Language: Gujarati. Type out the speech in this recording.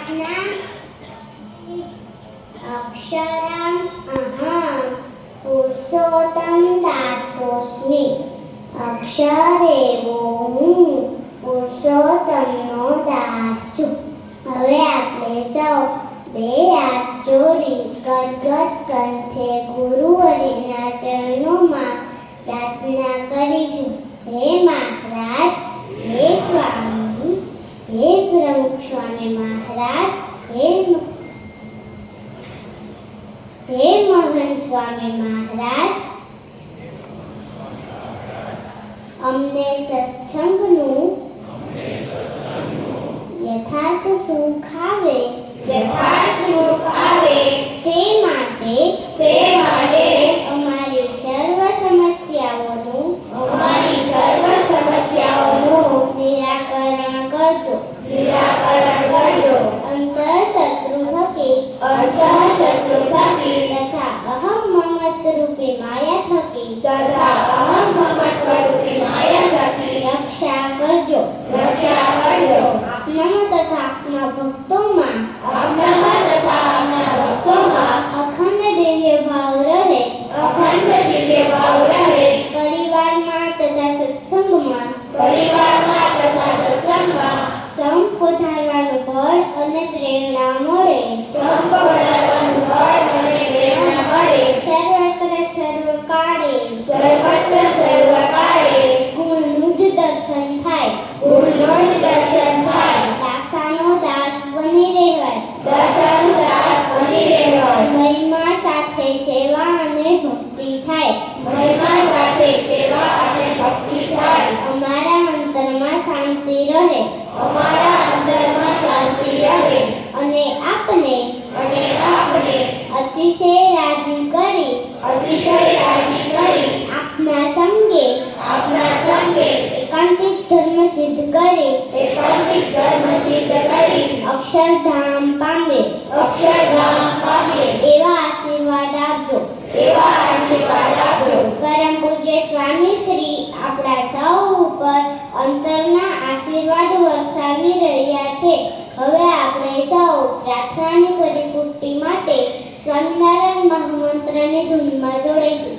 प्रार्थना अक्षरम् अहं पुरुषोत्तम दासोस्मि। अक्षरे હું પુરુષોત્તમનો દાસ છું। હવે આપણે સૌ બે હાથ જોડી ગદગદ કંઠે ગુરુવરીના ચરણોમાં પ્રાર્થના કરીશું। હે મહારાજ, હે સ્વામી, હે પ્રમુખ સ્વામી મહારાજ, હે મહંત સ્વામી મહારાજ, અમને સત્સંગનું યથાર્થ સુખ આવે તે માટે અમારી સર્વ સમસ્યાઓનું નિરાકરણ કરજો। અંતઃશત્રુ થકી તથા અહમ મમત રૂપી માયા થકી રક્ષા કરજો। આપનામાં તથા આપના ભક્તોમાં અખંડ દિવ્ય ભાવ રહે। પરિવારમાં તથા સત્સંગમાં સંપ પધારવાનું બળ અને પ્રેરણા મળે। સર્વકાળે ગુણનું જ દર્શન થાય। દાસાનો દાસ બની રહેવાય। મહિમા સાથે સેવા અને ભક્તિ થાય। અમારા અંતરમાં શાંતિ રહે અને આપને અતિશય રાજી કરી આપના સંગે એકાંતિક ધર્મ સિદ્ધ કરી અક્ષરધામ પામે એવા આશીર્વાદ આપજો। પરમ પૂજ્ય સ્વામી શ્રી આપણા સૌ ઉપર અંતરના આશીર્વાદ વરસાવી રહ્યા છે। હવે આપણે સૌ પ્રાર્થનાની પરિપૂર્તિ માટે સ્વામિનારાયણ મહામંત્રની ધૂનમાં જોડાઈશું।